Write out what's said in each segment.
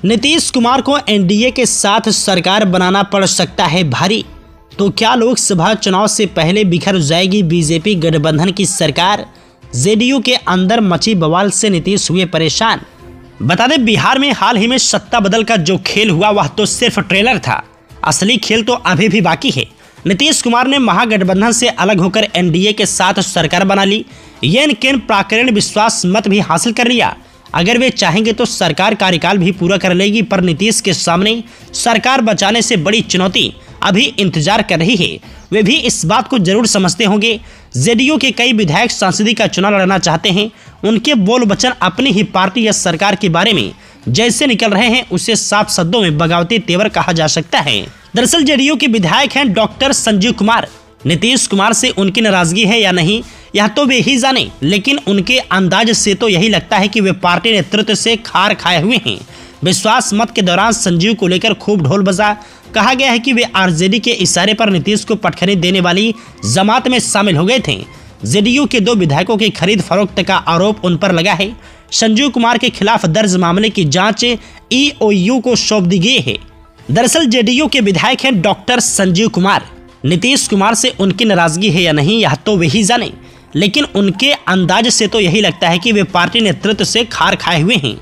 नीतीश कुमार को एनडीए के साथ सरकार बनाना पड़ सकता है भारी। तो क्या लोकसभा चुनाव से पहले बिखर जाएगी बीजेपी गठबंधन की सरकार? जेडीयू के अंदर मची बवाल से नीतीश हुए परेशान। बता दें, बिहार में हाल ही में सत्ता बदल का जो खेल हुआ वह तो सिर्फ ट्रेलर था, असली खेल तो अभी भी बाकी है। नीतीश कुमार ने महागठबंधन से अलग होकर एनडीए के साथ सरकार बना ली, येन केन प्राकरण विश्वास मत भी हासिल कर लिया। अगर वे चाहेंगे तो सरकार कार्यकाल भी पूरा कर लेगी, पर नीतीश के सामने सरकार बचाने से बड़ी चुनौती अभी इंतजार कर रही है। वे भी इस बात को जरूर समझते होंगे। जेडीयू के कई विधायक सांसदी का चुनाव लड़ना चाहते हैं। उनके बोल वचन अपनी ही पार्टी या सरकार के बारे में जैसे निकल रहे हैं उसे साफ शब्दों में बगावती तेवर कहा जा सकता है। दरअसल जेडीयू के विधायक हैं डॉक्टर संजीव कुमार। नीतीश कुमार से उनकी नाराजगी है या नहीं यह तो वे ही जाने, लेकिन उनके अंदाज से तो यही लगता है कि वे पार्टी नेतृत्व से खार खाए हुए हैं। विश्वास मत के दौरान संजीव को लेकर खूब ढोल बजा। कहा गया है कि वे आरजेडी के इशारे पर नीतीश को पटखनी देने वाली जमात में शामिल हो गए थे। जेडीयू के 2 विधायकों की खरीद फरोख्त का आरोप उन पर लगा है। संजीव कुमार के खिलाफ दर्ज मामले की जांच ईओयू को सौंप दी गई है। दरअसल जेडीयू के विधायक हैं डॉक्टर संजीव कुमार। नीतीश कुमार से उनकी नाराजगी है या नहीं यह तो वे ही जाने, लेकिन उनके अंदाज से तो यही लगता है कि वे पार्टी नेतृत्व से खार खाए हुए हैं।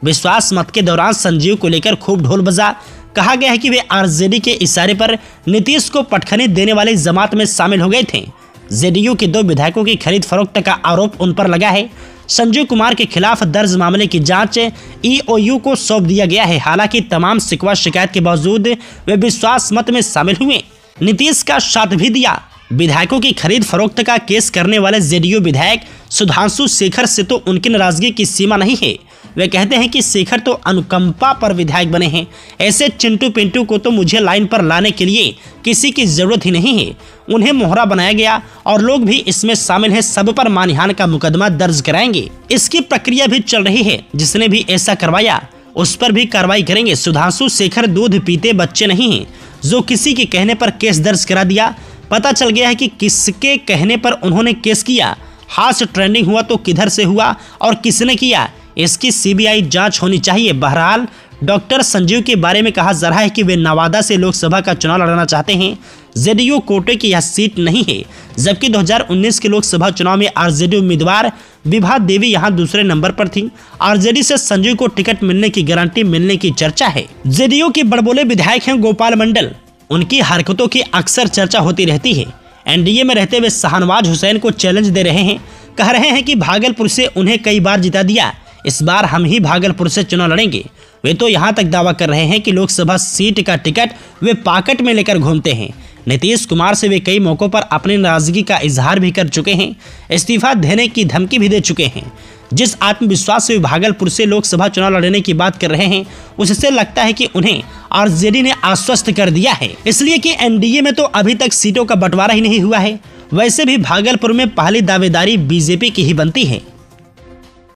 विश्वास मत के दौरान संजीव को लेकर खूब ढोल बजा। कहा गया है कि वे आरजेडी के इशारे पर नीतीश को पटखनी देने वाली जमात में शामिल हो गए थे। जेडीयू के 2 विधायकों की खरीद फरोख्त का आरोप उन पर लगा है। संजीव कुमार के खिलाफ दर्ज मामले की जांच ईओयू को सौंप दिया गया है। हालांकि तमाम शिकवा शिकायत के बावजूद वे विश्वास मत में शामिल हुए, नीतीश का साथ भी दिया। विधायकों की खरीद फरोख्त का केस करने वाले जेडीयू विधायक सुधांशु शेखर से तो उनकी नाराजगी की सीमा नहीं है। वे कहते हैं कि शेखर तो अनुकंपा पर विधायक बने हैं, ऐसे चिंटू पिंटू को तो मुझे लाइन पर लाने के लिए किसी की जरूरत ही नहीं है। उन्हें मोहरा बनाया गया और लोग भी इसमें शामिल हैं, सब पर मानहानि का मुकदमा दर्ज कराएंगे। इसकी प्रक्रिया भी चल रही है, जिसने भी ऐसा करवाया उस पर भी कार्रवाई करेंगे। सुधांशु शेखर दूध पीते बच्चे नहीं हैं जो किसी के कहने पर केस दर्ज करा दिया। पता चल गया है कि किसके कहने पर उन्होंने केस किया, हाथ ट्रेंडिंग हुआ तो किधर से हुआ और किसने किया, इसकी सीबीआई जांच होनी चाहिए। बहरहाल डॉक्टर संजीव के बारे में कहा जा रहा है कि वे नवादा से लोकसभा का चुनाव लड़ना चाहते हैं। जेडीयू कोटे की यह सीट नहीं है, जबकि 2019 के लोकसभा चुनाव में आरजेडी उम्मीदवार विभा देवी यहां दूसरे नंबर पर थी। आरजेडी से संजीव को टिकट मिलने की गारंटी मिलने की चर्चा है। जेडीयू के बड़बोले विधायक हैं गोपाल मंडल। उनकी हरकतों की अक्सर चर्चा होती रहती है। एनडीए में रहते हुए शाहनवाज हुसैन को चैलेंज दे रहे हैं। कह रहे हैं कि भागलपुर से उन्हें कई बार जिता दिया, इस बार हम ही भागलपुर से चुनाव लड़ेंगे। वे तो यहां तक दावा कर रहे हैं कि लोकसभा सीट का टिकट वे पॉकेट में लेकर घूमते हैं। नीतीश कुमार से वे कई मौकों पर अपनी नाराजगी का इजहार भी कर चुके हैं, इस्तीफा देने की धमकी भी दे चुके हैं। जिस आत्मविश्वास से भागलपुर से लोकसभा चुनाव लड़ने की बात कर रहे हैं उससे लगता है कि उन्हें आरजेडी ने आश्वस्त कर दिया है, इसलिए कि एनडीए में तो अभी तक सीटों का बंटवारा ही नहीं हुआ है। वैसे भी भागलपुर में पहली दावेदारी बीजेपी की ही बनती है।